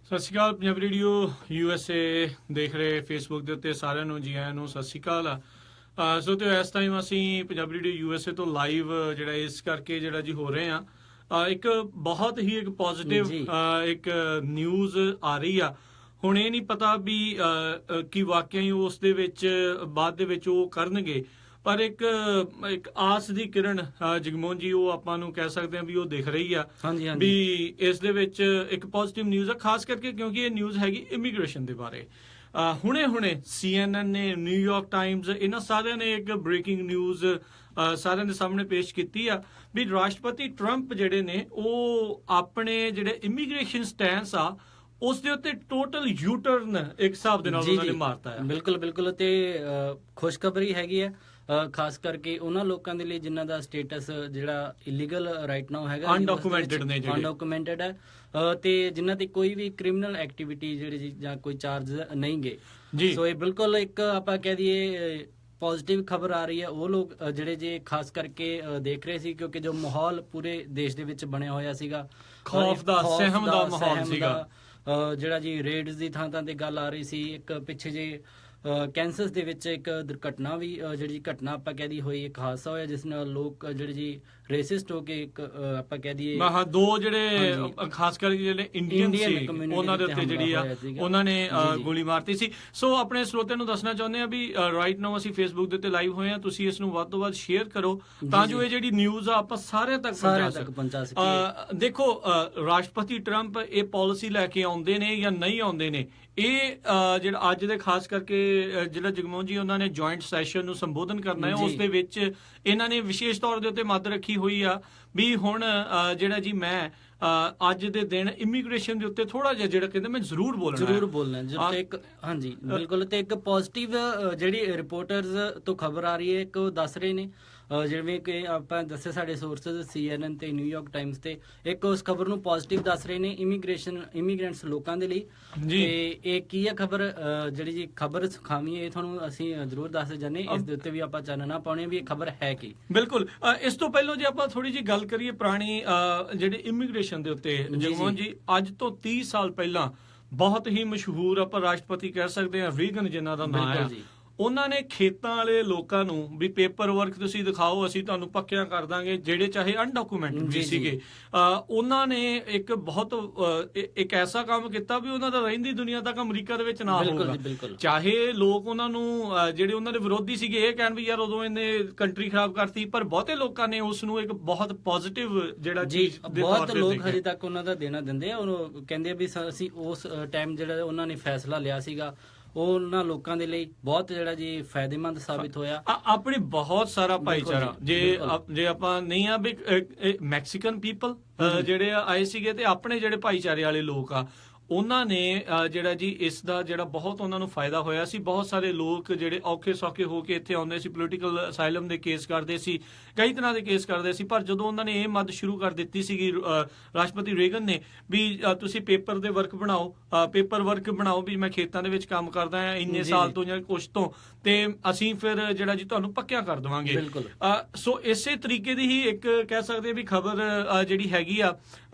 ਸਤਿ ਸ਼੍ਰੀ ਅਕਾਲ। Punjabi radio USA ਦੇਖ ਰਹੇ ਫੇਸਬੁੱਕ ਦੇ ਉੱਤੇ ਸਾਰਿਆਂ ਨੂੰ ਜੀ ਆਇਆਂ ਨੂੰ ਸਤਿ ਸ਼੍ਰੀ ਅਕਾਲ। ਸੋ ਤੇ ਇਸ ਟਾਈਮ ਅਸੀਂ ਪੰਜਾਬੀ ਰੇਡੀਓ USA ਤੋਂ ਲਾਈਵ ਜਿਹੜਾ ਇਸ ਕਰਕੇ ਜਿਹੜਾ ਜੀ ਹੋ ਰਹੇ ਆ। ਇੱਕ ਬਹੁਤ ਹੀ ਇੱਕ ਪੋਜ਼ਿਟਿਵ ਇੱਕ ਨਿਊਜ਼ ਆ ਰਹੀ ਆ। ਹੁਣ ਇਹ ਨਹੀਂ ਪਤਾ ਵੀ ਕਿ ਵਾਕਿਆ ਹੀ ਉਸ ਦੇ ਵਿੱਚ ਬਾਅਦ ਦੇ ਵਿੱਚ ਉਹ ਕਰਨਗੇ, ਪਰ ਇੱਕ ਆਸ ਦੀ ਕਿਰਨ ਜਗਮੋਹਨ ਜੀ ਉਹ ਆਪਾਂ ਨੂੰ ਕਹਿ ਸਕਦੇ ਹਾਂ ਵੀ ਉਹ ਦਿਖ ਰਹੀ ਆ ਵੀ ਇਸ ਦੇ ਵਿੱਚ ਇੱਕ ਪੋਜ਼ਿਟਿਵ ਨਿਊਜ਼ ਆ, ਖਾਸ ਕਰਕੇ ਕਿਉਂਕਿ ਇਹ ਨਿਊਜ਼ ਹੈਗੀ ਇਮੀਗ੍ਰੇਸ਼ਨ ਦੇ ਬਾਰੇ। ਹੁਣੇ CNN ਨੇ, ਨਿਊਯਾਰਕ ਟਾਈਮਜ਼, ਇਹਨਾਂ ਸਾਰਿਆਂ ਨੇ ਇੱਕ ਬ੍ਰੇਕਿੰਗ ਨਿਊਜ਼ ਸਾਰਿਆਂ ਦੇ ਸਾਹਮਣੇ ਪੇਸ਼ ਕੀਤੀ ਆ ਵੀ ਰਾਸ਼ਟਰਪਤੀ ਟਰੰਪ ਜਿਹੜੇ ਨੇ ਉਹ ਆਪਣੇ ਜਿਹੜੇ ਇਮੀਗ੍ਰੇਸ਼ਨ ਸਟੈਂਸ ਆ ਉਸ ਦੇ ਉੱਤੇ ਟੋਟਲ ਯੂ-ਟਰਨ ਇੱਕ ਹਿਸਾਬ ਦੇ ਨਾਲ ਉਹਨਾਂ ਨੇ ਮਾਰਤਾ ਹੈ। ਬਿਲਕੁਲ ਤੇ ਖੁਸ਼ਖਬਰੀ ਹੈਗੀ ਹੈ ਖਾਸ ਕਰਕੇ ਉਹਨਾਂ ਲੋਕਾਂ ਦੇ ਲਈ ਜਿਨ੍ਹਾਂ ਦਾ ਸਟੇਟਸ ਜਿਹੜਾ ਇਲੀਗਲ ਰਾਈਟ ਨਾਓ ਹੈਗਾ, ਅਨਡਾਕੂਮੈਂਟਡ ਨੇ, ਜਿਹੜੇ ਅਨਡਾਕੂਮੈਂਟਡ ਹੈ ਤੇ ਜਿਨ੍ਹਾਂ ਤੇ ਕੋਈ ਵੀ ਕ੍ਰਿਮੀਨਲ ਐਕਟੀਵਿਟੀ ਜਿਹੜੀ ਜਾਂ ਕੋਈ ਚਾਰਜ ਨਹੀਂ ਗਏ। ਸੋ ਇਹ ਬਿਲਕੁਲ ਇੱਕ ਆਪਾਂ ਕਹਿ ਦਈਏ ਪੋਜ਼ਿਟਿਵ ਖਬਰ ਆ ਰਹੀ ਹੈ। ਉਹ ਲੋਕ ਜਿਹੜੇ ਜੇ ਖਾਸ ਕਰਕੇ ਦੇਖ ਰਹੇ ਸੀ ਕਿਉਂਕਿ ਜੋ ਮਾਹੌਲ ਪੂਰੇ ਦੇਸ਼ ਦੇ ਵਿੱਚ ਬਣਿਆ ਹੋਇਆ ਸੀਗਾ, ਖੌਫ ਦਾ ਸਹਿਮ ਦਾ ਮਾਹੌਲ ਸੀਗਾ, ਜਿਹੜਾ ਜੀ ਰੇਡਸ ਦੀ ਥਾਂ ਤੇ ਗੱਲ ਆ ਰਹੀ ਸੀ। ਇੱਕ ਪਿੱਛੇ ਜੇ ਕੈਂਸਸ ਦੇ ਵਿੱਚ ਇੱਕ ਦੁਰਘਟਨਾ ਵੀ ਜਿਹੜੀ ਘਟਨਾ ਆਪਾਂ ਕਹਿ ਦਈਏ ਹੋਈ, ਇੱਕ ਹਾਦਸਾ ਹੋਇਆ ਜਿਸ ਨਾਲ ਲੋਕ ਜਿਹੜੇ ਜੀ ਰੇਸਿਸਟ ਹੋ ਕੇ ਇੱਕ ਆਪਾਂ ਕਹਿ ਦਈਏ ਦੋ ਜਿਹੜੇ ਖਾਸ ਕਰਕੇ ਜਿਹੜੇ ਇੰਡੀਅਨ ਸੀ ਉਹਨਾਂ ਦੇ ਉੱਤੇ ਜਿਹੜੀ ਆ ਉਹਨਾਂ ਨੇ ਗੋਲੀ ਮਾਰਤੀ ਸੀ। ਸੋ ਆਪਣੇ ਸਰੋਤਿਆਂ ਨੂੰ ਦੱਸਣਾ ਚਾਹੁੰਦੇ ਆ ਵੀ ਰਾਈਟ ਨਾਓ ਅਸੀਂ ਫੇਸਬੁੱਕ ਦੇ ਉੱਤੇ ਲਾਈਵ ਹੋਏ ਆ, ਤੁਸੀਂ ਇਸ ਨੂੰ ਵੱਧ ਤੋਂ ਵੱਧ ਸ਼ੇਅਰ ਕਰੋ ਤਾਂ ਜੋ ਇਹ ਜਿਹੜੀ ਨਿਊਜ਼ ਆ ਆਪਾਂ ਸਾਰਿਆਂ ਤੱਕ ਪਹੁੰਚਾ ਸਕੀਏ। ਦੇਖੋ, ਰਾਸ਼ਟਰਪਤੀ ਟਰੰਪ ਇਹ ਪਾਲਿਸੀ ਲੈ ਕੇ ਆਉਂਦੇ ਨੇ ਜਾਂ ਨਹੀਂ ਆਉਂਦੇ ਨੇ, ਇਹ ਜਿਹੜਾ ਅੱਜ ਦੇ ਖਾਸ ਕਰਕੇ ਜਿਹੜਾ ਜਗਮੋਹਨ ਜੀ ਉਹਨਾਂ ਨੇ ਜੁਆਇੰਟ ਸੈਸ਼ਨ ਨੂੰ ਸੰਬੋਧਨ ਕਰਨਾ ਹੈ, ਉਸ ਦੇ ਵਿੱਚ ਇਹਨਾਂ ਨੇ ਵਿਸ਼ੇਸ਼ ਤੌਰ ਦੇ ਉੱਤੇ ਮੱਦ ਰੱਖੀ ਹੋਈ ਆ ਵੀ ਹੁਣ ਜਿਹੜਾ ਜੀ ਮੈਂ ਅੱਜ ਦੇ ਦਿਨ ਇਮੀਗ੍ਰੇਸ਼ਨ ਦੇ ਉੱਤੇ ਥੋੜਾ ਜਿਹਾ ਜਿਹੜਾ ਕਹਿੰਦੇ ਮੈਂ ਜ਼ਰੂਰ ਬੋਲਣਾ ਹਾਂਜੀ ਬਿਲਕੁਲ। ਤੇ ਇੱਕ ਪੋਜ਼ਿਟਿਵ ਜਿਹੜੀ ਰਿਪੋਰਟਰਸ ਤੋਂ ਖਬਰ ਆ ਰਹੀ ਹੈ, ਇੱਕ ਉਹ ਦੱਸ ਰਹੇ ਨੇ ਜਿਵੇਂ ਕਿ ਆਪਾਂ ਦੱਸੇ ਸਾਡੇ ਸੋਰਸਸ CNN ਤੇ ਨਿਊਯਾਰਕ ਟਾਈਮਜ਼ ਤੇ, ਇੱਕ ਉਸ ਖਬਰ ਨੂੰ ਪੋਜ਼ਿਟਿਵ ਦੱਸ ਰਹੇ ਨੇ ਇਮੀਗ੍ਰੈਂਟਸ ਲੋਕਾਂ ਦੇ ਲਈ। ਤੇ ਇਹ ਕੀ ਹੈ ਖਬਰ, ਜਿਹੜੀ ਜੀ ਖਬਰ ਸੁਖਾਵੀਂ ਇਹ ਤੁਹਾਨੂੰ ਅਸੀਂ ਜ਼ਰੂਰ ਦੱਸ ਜਾਂਦੇ, ਇਸ ਦੇ ਉੱਤੇ ਵੀ ਆਪਾਂ ਚਾਨਣਾ ਪਾਉਣੇ ਵੀ ਇਹ ਖਬਰ ਹੈ ਕੀ। ਬਿਲਕੁਲ। ਇਸ ਤੋਂ ਪਹਿਲਾਂ ਜੇ ਆਪਾਂ ਥੋੜੀ ਜਿਹੀ ਗੱਲ ਕਰੀਏ ਪੁਰਾਣੀ ਜਿਹੜੇ ਇਮੀਗ੍ਰੇਸ਼ਨ ਦੇ ਉੱਤੇ, ਜਗਮੋਹਨ ਜੀ ਅੱਜ ਤੋਂ 30 ਸਾਲ ਪਹਿਲਾਂ ਬਹੁਤ ਹੀ ਮਸ਼ਹੂਰ ਆਪਾਂ ਰਾਸ਼ਟਰਪਤੀ ਕਹਿ ਸਕਦੇ ਹਾਂ ਰੀਗਨ ਜਿਨ੍ਹਾਂ ਦਾ ਨਾਮ ਹੈ, ਉਹਨਾਂ ਨੇ ਖੇਤਾਂ ਵਾਲੇ ਲੋਕਾਂ ਨੂੰ ਵੀ ਪੇਪਰ ਵਰਕ ਤੁਸੀਂ ਦਿਖਾਓ ਅਸੀਂ ਤੁਹਾਨੂੰ ਪੱਕਿਆਂ ਕਰ ਦਾਂਗੇ, ਜਿਹੜੇ ਚਾਹੇ ਅਨਡਾਕੂਮੈਂਟਡ ਵੀ ਸੀਗੇ। ਉਹਨਾਂ ਨੇ ਇੱਕ ਐਸਾ ਕੰਮ ਕੀਤਾ ਵੀ ਉਹਨਾਂ ਦਾ ਰਹਿੰਦੀ ਦੁਨੀਆ ਤੱਕ ਅਮਰੀਕਾ ਦੇ ਵਿੱਚ ਨਾ ਹੋਊਗਾ। ਚਾਹੇ ਲੋਕ ਉਹਨਾਂ ਨੂੰ ਜਿਹੜੇ ਉਹਨਾਂ ਦੇ ਵਿਰੋਧੀ ਸੀਗੇ ਇਹ ਕਹਿਣ ਵੀ ਯਾਰ ਉਦੋਂ ਇਹਨੇ ਕੰਟਰੀ ਖਰਾਬ ਕਰਤੀ, ਪਰ ਬਹੁਤੇ ਲੋਕਾਂ ਨੇ ਉਸ ਨੂੰ ਇੱਕ ਬਹੁਤ ਪੋਜ਼ਿਟਿਵ ਜਿਹੜਾ ਚੀਜ਼ ਦੇ ਤੌਰ ਤੇ ਬਹੁਤ ਲੋਕ ਹਜੇ ਤੱਕ ਉਹਨਾਂ ਦਾ ਦੇਣਾ ਦਿੰਦੇ ਆ। ਉਹ ਕਹਿੰਦੇ ਵੀ ਅਸੀਂ ਉਸ ਟਾਈਮ ਜਿਹੜਾ ਉਹਨਾਂ ਨੇ ਫੈਸਲਾ ਲਿਆ ਸੀਗਾ ਉਹ ਉਹਨਾਂ ਲੋਕਾਂ ਦੇ ਲਈ ਬਹੁਤ ਜਿਹੜਾ ਜੀ ਫਾਇਦੇਮੰਦ ਸਾਬਿਤ ਹੋਇਆ। ਆਪਣੀ ਬਹੁਤ ਸਾਰਾ ਭਾਈਚਾਰਾ ਜੇ ਆਪਾਂ ਨਹੀਂ ਆ ਵੀ ਮੈਕਸੀਕਨ ਪੀਪਲ ਜਿਹੜੇ ਆਏ ਸੀਗੇ ਤੇ ਆਪਣੇ ਜਿਹੜੇ ਭਾਈਚਾਰੇ ਵਾਲੇ ਲੋਕ ਆ ਉਹਨਾਂ ਨੇ ਜਿਹੜਾ ਜੀ ਇਸ ਦਾ ਜਿਹੜਾ ਬਹੁਤ ਉਹਨਾਂ ਨੂੰ ਫਾਇਦਾ ਹੋਇਆ ਸੀ। ਬਹੁਤ ਸਾਰੇ ਲੋਕ ਜਿਹੜੇ ਔਖੇ ਸੌਖੇ ਹੋ ਕੇ ਇੱਥੇ ਆਉਂਦੇ ਸੀ, ਪੋਲੀਟੀਕਲ ਅਸਾਈਲਮ ਦੇ ਕੇਸ ਕਰਦੇ ਸੀ, ਕਈ ਤਰ੍ਹਾਂ ਦੇ ਕੇਸ ਕਰਦੇ ਸੀ, ਪਰ ਜਦੋਂ ਉਹਨਾਂ ਨੇ ਇਹ ਮੱਦ ਸ਼ੁਰੂ ਕਰ ਦਿੱਤੀ ਸੀਗੀ ਰਾਸ਼ਟਰਪਤੀ ਰੇਗਨ ਨੇ ਵੀ ਤੁਸੀਂ ਪੇਪਰ ਦੇ ਵਰਕ ਬਣਾਓ, ਪੇਪਰ ਵਰਕ ਬਣਾਓ ਵੀ ਮੈਂ ਖੇਤਾਂ ਦੇ ਵਿੱਚ ਕੰਮ ਕਰਦਾ ਹਾਂ ਇੰਨੇ ਸਾਲ ਤੋਂ ਜਾਂ ਕੁਛ ਤੋਂ, ਤੇ ਅਸੀਂ ਫਿਰ ਜਿਹੜਾ ਜੀ ਤੁਹਾਨੂੰ ਪੱਕਿਆਂ ਕਰ ਦੇਵਾਂਗੇ। ਸੋ ਇਸੇ ਤਰੀਕੇ ਦੀ ਹੀ ਇੱਕ ਕਹਿ ਸਕਦੇ ਵੀ ਖਬਰ ਜਿਹੜੀ ਹੈਗੀ ਆ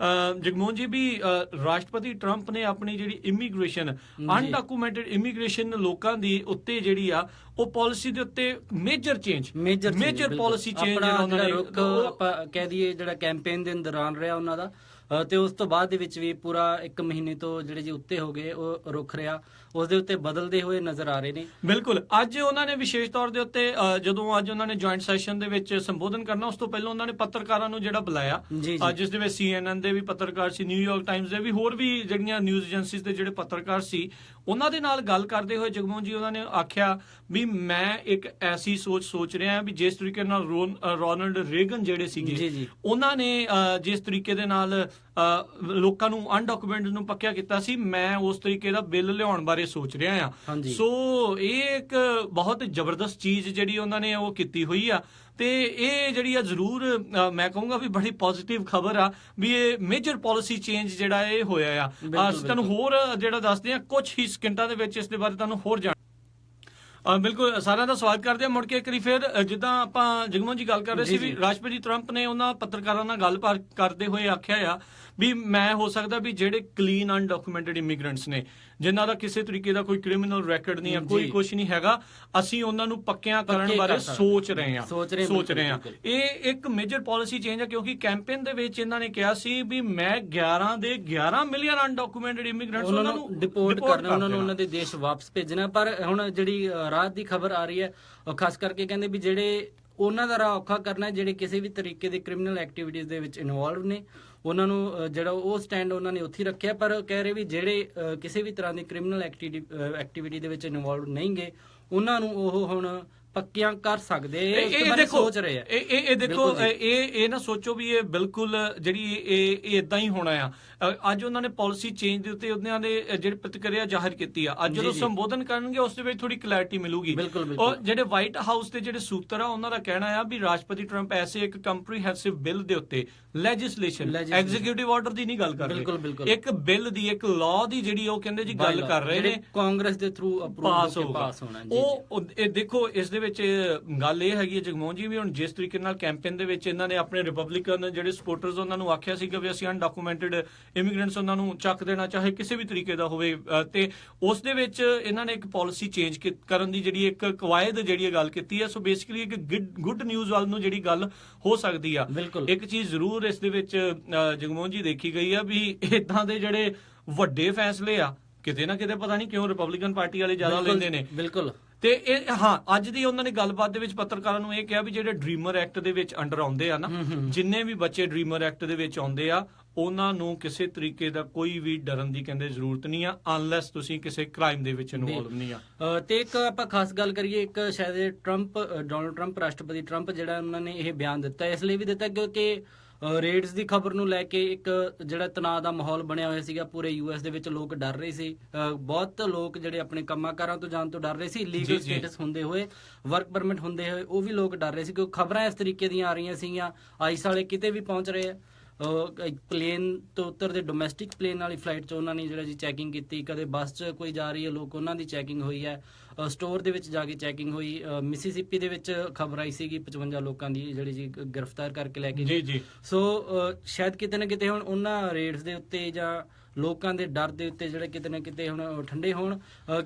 ਜਗਮੋਹਨ ਜੀ ਵੀ ਰਾਸ਼ਟਰਪਤੀ ਟਰੰਪ ਨੇ ਆਪਣੀ ਜਿਹੜੀ ਇਮੀਗ੍ਰੇਸ਼ਨ ਅਨਡਾਕੂਮੈਂਟਡ ਇਮੀਗ੍ਰੇਸ਼ਨ ਲੋਕਾਂ ਦੀ ਉੱਤੇ ਜਿਹੜੀ ਆ ਉਹ ਪਾਲਿਸੀ ਦੇ ਉੱਤੇ ਮੇਜਰ ਪਾਲਿਸੀ ਚੇਂਜ ਆਪਾਂ ਕਹਿ ਦਈਏ ਜਿਹੜਾ ਕੈਂਪੇਨ ਦੇ ਦੌਰਾਨ ਰਿਹਾ ਉਹਨਾਂ ਦਾ, ਤੇ ਉਸ ਤੋਂ ਬਾਅਦ ਦੇ ਵਿੱਚ ਵੀ ਪੂਰਾ 1 ਮਹੀਨੇ ਤੋਂ ਜਿਹੜੇ ਜੀ ਉੱਤੇ ਹੋ ਗਏ ਉਹ ਰੁੱਖ ਰਿਹਾ, ਉਸ ਦੇ ਉੱਤੇ ਬਦਲਦੇ ਹੋਏ ਨਜ਼ਰ ਆ ਰਹੇ ਨੇ। ਬਿਲਕੁਲ। ਅੱਜ ਉਹਨਾਂ ਨੇ ਵਿਸ਼ੇਸ਼ ਤੌਰ ਦੇ ਉੱਤੇ ਜਦੋਂ ਅੱਜ ਉਹਨਾਂ ਨੇ ਜੁਆਇੰਟ ਸੈਸ਼ਨ ਦੇ ਵਿੱਚ ਸੰਬੋਧਨ ਕਰਨਾ, ਉਸ ਤੋਂ ਪਹਿਲਾਂ ਉਹਨਾਂ ਨੇ ਪੱਤਰਕਾਰਾਂ ਨੂੰ ਜਿਹੜਾ ਬੁਲਾਇਆ, ਜਿਸ ਦੇ ਵਿੱਚ CNN ਦੇ ਵੀ ਪੱਤਰਕਾਰ ਸੀ, ਨਿਊਯਾਰਕ ਟਾਈਮਜ਼ ਦੇ ਵੀ, ਹੋਰ ਵੀ ਜਿਹੜੀਆਂ ਨਿਊਜ਼ ਏਜੰਸੀਜ਼ ਦੇ ਜਿਹੜੇ ਪੱਤਰਕਾਰ ਸੀ, ਉਹਨਾਂ ਦੇ ਨਾਲ ਗੱਲ ਕਰਦੇ ਹੋਏ ਜਗਮੋਹਨ ਜੀ ਉਹਨਾਂ ਨੇ ਆਖਿਆ ਵੀ ਮੈਂ ਇੱਕ ਐਸੀ ਸੋਚ ਰਿਹਾ ਵੀ ਜਿਸ ਤਰੀਕੇ ਨਾਲ ਰੋਨਾਲਡ ਰੇਗਨ ਜਿਹੜੇ ਸੀਗੇ ਉਹਨਾਂ ਨੇ ਜਿਸ ਤਰੀਕੇ ਦੇ ਨਾਲ ਲੋਕਾਂ ਨੂੰ ਅਨਡਾਕੂਮੈਂਟਡ ਨੂੰ ਪੱਕਿਆ ਕੀਤਾ ਸੀ, ਮੈਂ ਉਸ ਤਰੀਕੇ ਦਾ ਬਿੱਲ ਲਿਆਉਣ ਬਾਰੇ ਸੋਚ ਰਿਹਾ ਆ। ਸੋ ਇਹ ਇੱਕ ਬਹੁਤ ਜ਼ਬਰਦਸਤ ਚੀਜ਼ ਜਿਹੜੀ ਉਹਨਾਂ ਨੇ ਉਹ ਕੀਤੀ ਹੋਈ ਆ, ਤੇ ਇਹ ਜਿਹੜੀ ਆ ਜ਼ਰੂਰ ਮੈਂ ਕਹੂੰਗਾ ਵੀ ਬੜੀ ਪੋਜ਼ਿਟਿਵ ਖਬਰ ਆ ਵੀ ਇਹ ਮੇਜਰ ਪਾਲਿਸੀ ਚੇਂਜ ਜਿਹੜਾ ਇਹ ਹੋਇਆ ਆ। ਅਸੀਂ ਤੁਹਾਨੂੰ ਹੋਰ ਜਿਹੜਾ ਦੱਸਦੇ ਆ ਕੁਝ ਹੀ ਸਕਿੰਟਾਂ ਦੇ ਵਿੱਚ ਇਸ ਦੇ ਬਾਰੇ ਤੁਹਾਨੂੰ ਹੋਰ ਬਿਲਕੁਲ ਸਾਰਿਆਂ ਦਾ ਸਵਾਗਤ ਕਰਦੇ ਹਾਂ ਮੁੜ ਕੇ ਇੱਕ ਵਾਰੀ ਫਿਰ ਜਿੱਦਾਂ ਆਪਾਂ ਜਗਮੋਹਨ ਜੀ ਗੱਲ ਕਰ ਰਹੇ ਸੀ ਵੀ ਰਾਸ਼ਟਰਪਤੀ ਟਰੰਪ ਨੇ ਉਹਨਾਂ ਪੱਤਰਕਾਰਾਂ ਨਾਲ ਗੱਲਬਾਤ ਕਰਦੇ ਹੋਏ ਆਖਿਆ ਆ ਵੀ ਮੈਂ ਹੋ ਸਕਦਾ ਵੀ ਜਿਹੜੇ ਕਲੀਨ ਅਨਡਾਕੂਮੈਂਟਡ ਇਮੀਗ੍ਰੈਂਟਸ ਨੇ ਜਿਨ੍ਹਾਂ ਦਾ ਕਿਸੇ ਤਰੀਕੇ ਦਾ ਕੋਈ ਕ੍ਰਿਮੀਨਲ ਰੈਕੋਰਡ ਨਹੀਂ ਆ ਕੋਈ ਕੁਝ ਨਹੀਂ ਹੈਗਾ ਅਸੀਂ ਉਹਨਾਂ ਨੂੰ ਪੱਕਿਆਂ ਕਰਨ ਬਾਰੇ ਸੋਚ ਰਹੇ ਹਾਂ ਇਹ ਇੱਕ ਮੇਜਰ ਪਾਲਿਸੀ ਚੇਂਜ ਹੈ ਕਿਉਂਕਿ ਕੈਂਪੇਨ ਦੇ ਵਿੱਚ ਇਹਨਾਂ ਨੇ ਕਿਹਾ ਸੀ ਵੀ ਮੈਂ 11 ਮਿਲੀਅਨ ਅਨਡਾਕੂਮੈਂਟਡ ਇਮੀਗ੍ਰੈਂਟਸ ਉਹਨਾਂ ਨੂੰ ਡਿਪੋਰਟ ਕਰਨਾ ਉਹਨਾਂ ਨੂੰ ਉਹਨਾਂ ਦੇ ਦੇਸ਼ ਵਾਪਸ ਭੇਜਣਾ ਪਰ ਹੁਣ ਜਿਹੜੀ ਰਾਤ ਦੀ ਖਬਰ ਆ ਰਹੀ ਹੈ ਖਾਸ ਕਰਕੇ ਕਹਿੰਦੇ ਵੀ ਜਿਹੜੇ ਉਹਨਾਂ ਦਾ ਰਾਹ ਔਖਾ ਕਰਨਾ ਜਿਹੜੇ ਕਿਸੇ ਵੀ ਤਰੀਕੇ ਦੇ ਕ੍ਰਿਮੀਨਲ ਐਕਟੀਵਿਟੀਜ਼ ਦੇ ਵਿੱਚ ਇਨਵੋਲਵ ਨੇ ਉਹਨਾਂ ਨੂੰ ਜਿਹੜਾ ਉਹ ਸਟੈਂਡ ਉਹਨਾਂ ਨੇ ਉੱਥੇ ਰੱਖਿਆ ਪਰ ਕਹਿ ਰਹੇ ਵੀ ਜਿਹੜੇ ਕਿਸੇ ਵੀ ਤਰ੍ਹਾਂ ਦੀ ਕ੍ਰਿਮੀਨਲ ਐਕਟੀਵਿਟੀ ਦੇ ਵਿੱਚ ਇਨਵੋਲਵ ਨਹੀਂ ਗਏ ਉਹਨਾਂ ਨੂੰ ਉਹ ਹੁਣ ਪੱਕਿਆਂ ਕਰ ਸਕਦੇ ਇਹ ਸੋਚ ਰਹੇ ਆ ਇਹ ਦੇਖੋ ਇਹ ਨਾ ਸੋਚੋ ਵੀ ਇਹ ਬਿਲਕੁਲ ਜਿਹੜੀ ਇਹ ਇਦਾਂ ਹੀ ਹੋਣਾ ਆ ਅੱਜ ਉਹਨਾਂ ਨੇ ਪਾਲਿਸੀ ਚੇਂਜ ਦੇ ਉੱਤੇ ਉਹਨਾਂ ਨੇ ਜਿਹੜੀ ਪ੍ਰਤੀਕਿਰਿਆ ਜ਼ਾਹਿਰ ਕੀਤੀ ਆ ਅੱਜ ਜਦੋਂ ਸੰਬੋਧਨ ਕਰਨਗੇ ਉਸ ਦੇ ਵਿੱਚ ਥੋੜੀ ਕਲੈਰਿਟੀ ਮਿਲੂਗੀ ਔਰ ਜਿਹੜੇ ਵਾਈਟ ਹਾਊਸ ਦੇ ਜਿਹੜੇ ਸੂਤਰ ਆ ਉਹਨਾਂ ਦਾ ਕਹਿਣਾ ਆ ਵੀ ਰਾਸ਼ਟਰਪਤੀ ਟਰੰਪ ਐਸੇ ਇੱਕ ਕੰਪਰੀਹੈਂਸਿਵ ਬਿੱਲ ਦੇ ਉੱਤੇ ਲੈਜਿਸਲੇਸ਼ਨ ਐਗਜ਼ੀਕਿਊਟਿਵ ਆਰਡਰ ਦੀ ਨਹੀਂ ਗੱਲ ਕਰ ਰਹੇ ਇੱਕ ਬਿੱਲ ਦੀ ਇੱਕ ਲਾਅ ਦੀ ਜਿਹੜੀ ਉਹ ਕਹਿੰਦੇ ਜੀ ਗੱਲ ਕਰ ਰਹੇ ਨੇ ਕਾਂਗਰਸ ਦੇ ਥਰੂ ਪਾਸ ਹੋਣਾ ਉਹ ਦੇਖੋ ਇਸ ਦੇ ਵਿੱਚ ਗੱਲ ਇਹ ਹੈਗੀ ਹੈ ਜਗਮੋਹਨ ਜੀ ਵੀ ਹੁਣ ਜਿਸ ਤਰੀਕੇ ਨਾਲ ਕੈਂਪੇਨ ਦੇ ਵਿੱਚ ਇਹਨਾਂ ਨੇ ਆਪਣੇ ਰਿਪਬਲਿਕਨ ਜਿਹੜੇ ਸਪੋਰਟਰਸ ਉਹਨਾਂ ਨੂੰ ਆਖਿਆ ਸੀਗਾ ਵੀ ਅਸੀਂ ਅਨਡਾਕੂਮੈਂਟਡ ਇਮੀਗ੍ਰੈਂਟਸ ਉਹਨਾਂ ਨੂੰ ਚੱਕ ਦੇਣਾ ਚਾਹੇ ਕਿਸੇ ਵੀ ਤਰੀਕੇ ਦਾ ਹੋਵੇ ਤੇ ਉਸ ਦੇ ਵਿੱਚ ਇਹਨਾਂ ਨੇ ਇੱਕ ਪਾਲਿਸੀ ਚੇਂਜ ਕਰਨ ਦੀ ਜਿਹੜੀ ਇੱਕ ਕਵਾਇਦ ਜਿਹੜੀ ਗੱਲ ਕੀਤੀ ਹੈ ਸੋ ਬੇਸਿਕਲੀ ਇੱਕ ਗੁੱਡ ਨਿਊਜ਼ ਵੱਲ ਨੂੰ ਜਿਹੜੀ ਗੱਲ ਹੋ ਸਕਦੀ ਆ ਇੱਕ ਚੀਜ਼ ਜ਼ਰੂਰ ਇਸ ਦੇ ਵਿੱਚ ਜਗਮੋਹਨ ਜੀ ਦੇਖੀ ਗਈ ਆ ਵੀ ਇਦਾਂ ਦੇ ਜਿਹੜੇ ਵੱਡੇ ਫੈਸਲੇ ਆ ਕਿਤੇ ਨਾ ਕਿਤੇ ਪਤਾ ਨਹੀਂ ਕਿਉਂ ਰਿਪਬਲਿਕਨ ਪਾਰਟੀ ਵਾਲੇ ਜ਼ਿਆਦਾ ਲੈਂਦੇ ਨੇ ਬਿਲਕੁਲ ਤੇ ਇਹ ਅੱਜ ਦੀ ਉਹਨਾਂ ਨੇ ਗੱਲਬਾਤ ਦੇ ਵਿੱਚ ਪੱਤਰਕਾਰਾਂ ਨੂੰ ਇਹ ਕਿਹਾ ਵੀ ਜਿਹੜੇ ਡ੍ਰੀਮਰ ਐਕਟ ਦੇ ਵਿੱਚ ਅੰਡਰ ਆਉਂਦੇ ਆ ਨਾ ਜਿੰਨੇ ਵੀ ਬੱਚੇ ਡ੍ਰੀਮਰ ਐਕਟ ਦੇ ਵਿੱਚ ਆਉਂਦੇ ਆ ਉਹਨਾਂ ਨੂੰ ਕਿਸੇ ਤਰੀਕੇ ਦਾ ਕੋਈ ਵੀ ਡਰਨ ਦੀ ਕਹਿੰਦੇ ਜ਼ਰੂਰਤ ਨਹੀਂ ਆ ਅਨਲੈਸ ਤੁਸੀਂ ਕਿਸੇ ਕ੍ਰਾਈਮ ਦੇ ਵਿੱਚ ਇਨਵੋਲਵ ਨਹੀਂ ਆ ਤੇ ਇੱਕ ਆਪਾਂ ਖਾਸ ਗੱਲ ਕਰੀਏ ਇੱਕ ਸ਼ਾਇਦ ਡੋਨਲਡ ਟਰੰਪ ਰਾਸ਼ਟਰਪਤੀ ਟਰੰਪ ਜਿਹੜਾ ਉਹਨਾਂ ਨੇ ਇਹ ਬਿਆਨ ਦਿੱਤਾ ਇਸ ਲਈ ਵੀ ਦਿੱਤਾ ਕਿਉਂਕਿ ਰੇਡਸ ਦੀ ਖਬਰ ਨੂੰ ਲੈ ਕੇ ਇੱਕ ਜਿਹੜਾ ਤਣਾਅ ਦਾ ਮਾਹੌਲ ਬਣਿਆ ਹੋਇਆ ਸੀਗਾ ਪੂਰੇ ਯੂਐਸ ਦੇ ਵਿੱਚ ਲੋਕ ਡਰ ਰਹੇ ਸੀ ਬਹੁਤ ਲੋਕ ਜਿਹੜੇ ਆਪਣੇ ਕੰਮਾਂ-ਕਾਰਾਂ ਤੋਂ ਜਾਣ ਤੋਂ ਡਰ ਰਹੇ ਸੀ ਲੀਗਲ ਸਟੇਟਸ ਹੁੰਦੇ ਹੋਏ ਵਰਕ ਪਰਮਿਟ ਹੁੰਦੇ ਹੋਏ ਉਹ ਵੀ ਲੋਕ ਡਰ ਰਹੇ ਸੀ ਕਿਉਂਕਿ ਖਬਰਾਂ ਇਸ ਤਰੀਕੇ ਦੀਆਂ ਆ ਰਹੀਆਂ ਸੀਗੀਆਂ ਆਈਸ ਵਾਲੇ ਕਿਤੇ ਵੀ ਪਹੁੰਚ ਰਹੇ ਆ ਪਲੇਨ ਤੋਂ ਉੱਤਰਦੇ ਡੋਮੈਸਟਿਕ ਪਲੇਨ ਵਾਲੀ ਫਲਾਈਟ 'ਚ ਉਹਨਾਂ ਨੇ ਜਿਹੜਾ ਜੀ ਚੈਕਿੰਗ ਕੀਤੀ ਕਦੇ ਬੱਸ 'ਚ ਕੋਈ ਜਾ ਰਹੀ ਹੈ ਲੋਕ ਉਹਨਾਂ ਦੀ ਚੈਕਿੰਗ ਹੋਈ ਹੈ ਸਟੋਰ ਦੇ ਵਿੱਚ ਜਾ ਕੇ ਚੈਕਿੰਗ ਹੋਈ ਮਿਸੀਸਿਪੀ ਦੇ ਵਿੱਚ ਖਬਰ ਆਈ ਸੀਗੀ 55 ਲੋਕਾਂ ਦੀ ਜਿਹੜੀ ਜੀ ਗ੍ਰਿਫਤਾਰ ਕਰਕੇ ਲੈ ਕੇ ਜੀ ਸੋ ਸ਼ਾਇਦ ਕਿਤੇ ਨਾ ਕਿਤੇ ਹੁਣ ਉਹਨਾਂ ਰੇਡਸ ਦੇ ਉੱਤੇ ਜਾਂ ਲੋਕਾਂ ਦੇ ਡਰ ਦੇ ਉੱਤੇ ਜਿਹੜੇ ਕਿਤੇ ਨਾ ਕਿਤੇ ਹੁਣ ਠੰਡੇ ਹੋਣ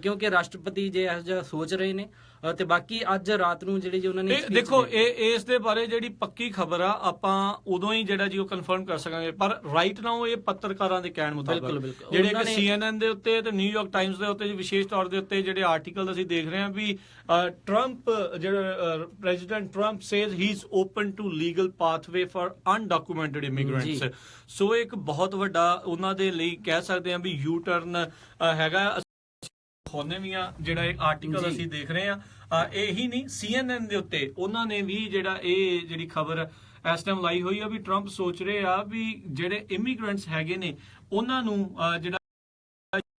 ਕਿਉਂਕਿ ਰਾਸ਼ਟਰਪਤੀ ਜੇ ਇਹੋ ਜਿਹਾ ਸੋਚ ਰਹੇ ਨੇ ਤੇ ਬਾਕੀ ਅੱਜ ਰਾਤ ਨੂੰ ਜਿਹੜੀ ਜੀ ਉਹਨਾਂ ਨੇ ਦੇਖੋ ਇਸ ਦੇ ਬਾਰੇ ਜਿਹੜੀ ਪੱਕੀ ਖਬਰ ਆ ਆਪਾਂ ਉਦੋਂ ਹੀ ਜਿਹੜਾ ਜੀ ਉਹ ਕਨਫਰਮ ਕਰ ਸਕਾਂਗੇ ਪਰ ਰਾਈਟ ਨਾਓ ਇਹ ਪੱਤਰਕਾਰਾਂ ਦੇ ਕਹਿਣ ਮੁਤਾਬਕ ਜਿਹੜੇ ਕਿ CNN ਦੇ ਉੱਤੇ ਤੇ ਨਿਊਯਾਰਕ ਟਾਈਮਸ ਦੇ ਉੱਤੇ ਵਿਸ਼ੇਸ਼ ਤੌਰ ਦੇ ਉੱਤੇ ਜਿਹੜੇ ਆਰਟੀਕਲ ਅਸੀਂ ਦੇਖ ਰਹੇ ਹਾਂ ਵੀ ਟਰੰਪ ਜਿਹੜਾ president Trump says he is open to legal pathway for undocumented immigrants so ਇੱਕ ਬਹੁਤ ਵੱਡਾ ਉਹਨਾਂ ਦੇ ਲਈ ਕਹਿ ਸਕਦੇ ਹਾਂ ਵੀ ਯੂ ਟਰਨ ਹੈਗਾ ਹੋਣੇ ਵੀ ਆ ਜਿਹੜਾ ਇਹ ਆਰਟੀਕਲ ਅਸੀਂ ਦੇਖ ਰਹੇ ਆ ਇਹੀ ਨਹੀਂ CNN ਦੇ ਉੱਤੇ ਉਹਨਾਂ ਨੇ ਵੀ ਜਿਹੜਾ ਇਹ ਜਿਹੜੀ ਖਬਰ ਇਸ ਟਾਈਮ ਲਾਈ ਹੋਈ ਆ ਵੀ ਟਰੰਪ ਸੋਚ ਰਹੇ ਆ ਵੀ ਜਿਹੜੇ ਇਮੀਗ੍ਰੈਂਟਸ ਹੈਗੇ ਨੇ ਉਹਨਾਂ ਨੂੰ ਜਿਹੜਾ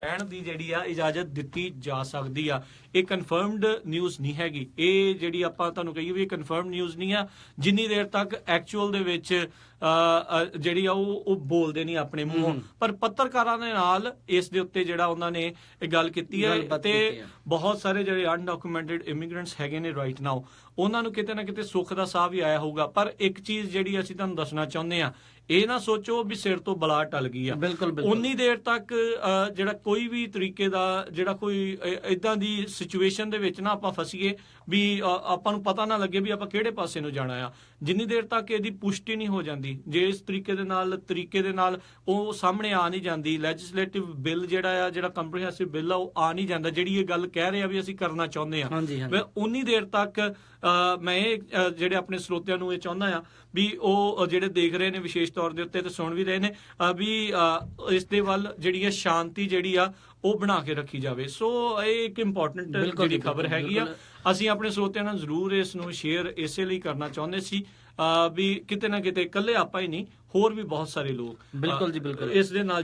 ਰਹਿਣ ਦੀ ਜਿਹੜੀ ਆ ਇਜਾਜ਼ਤ ਦਿੱਤੀ ਜਾ ਸਕਦੀ ਆ ਇਹ ਕਨਫਰਮਡ ਨਿਊਜ਼ ਨਹੀਂ ਹੈਗੀ ਇਹ ਜਿਹੜੀ ਆਪਾਂ ਤੁਹਾਨੂੰ ਕਹੀਏ ਵੀ ਇਹ ਕਨਫਰਮਡ ਨਿਊਜ਼ ਨਹੀਂ ਆ ਜਿੰਨੀ ਦੇਰ ਤੱਕ ਐਕਚੁਅਲ ਦੇ ਵਿੱਚ ਜਿਹੜੀ ਆ ਉਹ ਬੋਲਦੇ ਨਹੀਂ ਆਪਣੇ ਮੂੰਹੋਂ ਪਰ ਪੱਤਰਕਾਰਾਂ ਦੇ ਨਾਲ ਇਸ ਦੇ ਉੱਤੇ ਜਿਹੜਾ ਉਹਨਾਂ ਨੇ ਇਹ ਗੱਲ ਕੀਤੀ ਹੈ ਤੇ ਬਹੁਤ ਸਾਰੇ ਜਿਹੜੇ ਅਨਡਾਕੂਮੈਂਟਡ ਇਮੀਗ੍ਰੈਂਟਸ ਹੈਗੇ ਨੇ ਰਾਈਟ ਨਾਓ ਉਹਨਾਂ ਨੂੰ ਕਿਤੇ ਨਾ ਕਿਤੇ ਸੁੱਖ ਦਾ ਸਾਹ ਵੀ ਆਇਆ ਹੋਊਗਾ ਪਰ ਇੱਕ ਚੀਜ਼ ਜਿਹੜੀ ਅਸੀਂ ਤੁਹਾਨੂੰ ਦੱਸਣਾ ਚਾਹੁੰਦੇ ਆ ਇਹ ਨਾ ਸੋਚੋ ਵੀ ਸਿਰ ਤੋਂ ਬਲਾ ਟਲ ਗਈ ਆ ਉਨੀ ਦੇਰ ਤੱਕ ਜਿਹੜਾ ਕੋਈ ਵੀ ਤਰੀਕੇ ਦਾ ਜਿਹੜਾ ਕੋਈ ਇਦਾਂ ਦੀ ਸਿਚੁਏਸ਼ਨ ਦੇ ਵਿੱਚ ਨਾ ਆਪਾਂ ਫਸੀਏ ਵੀ ਆਪਾਂ ਨੂੰ ਪਤਾ ਨਾ ਲੱਗੇ ਵੀ ਆਪਾਂ ਕਿਹੜੇ ਪਾਸੇ ਨੂੰ ਜਾਣਾ ਆ ਜਿੰਨੀ ਦੇਰ ਤੱਕ ਇਹਦੀ ਪੁਸ਼ਟੀ ਨਹੀਂ ਹੋ ਜਾਂਦੀ ਜੇ ਇਸ ਤਰੀਕੇ ਦੇ ਨਾਲ ਉਹ ਸਾਹਮਣੇ ਆ ਨਹੀਂ ਜਾਂਦੀ ਲੈਜਿਸਲੇਟਿਵ ਬਿੱਲ ਜਿਹੜਾ ਕੰਪਰੀਹੈਂਸਿਵ ਬਿੱਲ ਆ ਉਹ ਆ ਨਹੀਂ ਜਾਂਦਾ ਜਿਹੜੀ ਇਹ ਗੱਲ ਕਹਿ ਰਹੇ ਆ ਵੀ ਅਸੀਂ ਕਰਨਾ ਚਾਹੁੰਦੇ ਆ ਉਨੀ ਦੇਰ ਤੱਕ ਮੈਂ ਇਹ ਜਿਹੜੇ ਆਪਣੇ ਸਰੋਤਿਆਂ ਨੂੰ ਇਹ ਚਾਹੁੰਦਾ ਆ ਵੀ ਉਹ ਜਿਹੜੇ ਦੇਖ ਰਹੇ ਨੇ ਵਿਸ਼ੇਸ਼ ਤੌਰ ਦੇ ਉੱਤੇ ਤੇ ਸੁਣ ਵੀ ਰਹੇ ਨੇ ਵੀ ਇਸ ਦੇ ਵੱਲ ਜਿਹੜੀ ਹੈ ਸ਼ਾਂਤੀ ਜਿਹੜੀ ਆ ਉਹ ਬਣਾ ਕੇ ਰੱਖੀ ਜਾਵੇ ਸੋ ਇਹ ਇੱਕ ਇੰਪੋਰਟੈਂਟ ਜਿਹੜੀ ਖਬਰ ਹੈਗੀ ਆ ਅਸੀਂ ਆਪਣੇ ਸਰੋਤਿਆਂ ਨਾਲ ਜ਼ਰੂਰ ਇਸ ਨੂੰ ਸ਼ੇਅਰ ਇਸੇ ਲਈ ਕਰਨਾ ਚਾਹੁੰਦੇ ਸੀ ਵੀ ਕਿਤੇ ਨਾ ਕਿਤੇ ਇਕੱਲੇ ਆਪਾਂ ਹੀ ਨਹੀਂ ਹੋਰ ਵੀ ਬਹੁਤ ਸਾਰੇ ਲੋਕ ਬਿਲਕੁਲ ਜੀ, ਬਿਲਕੁਲ ਇਸ ਦੇ ਨਾਲ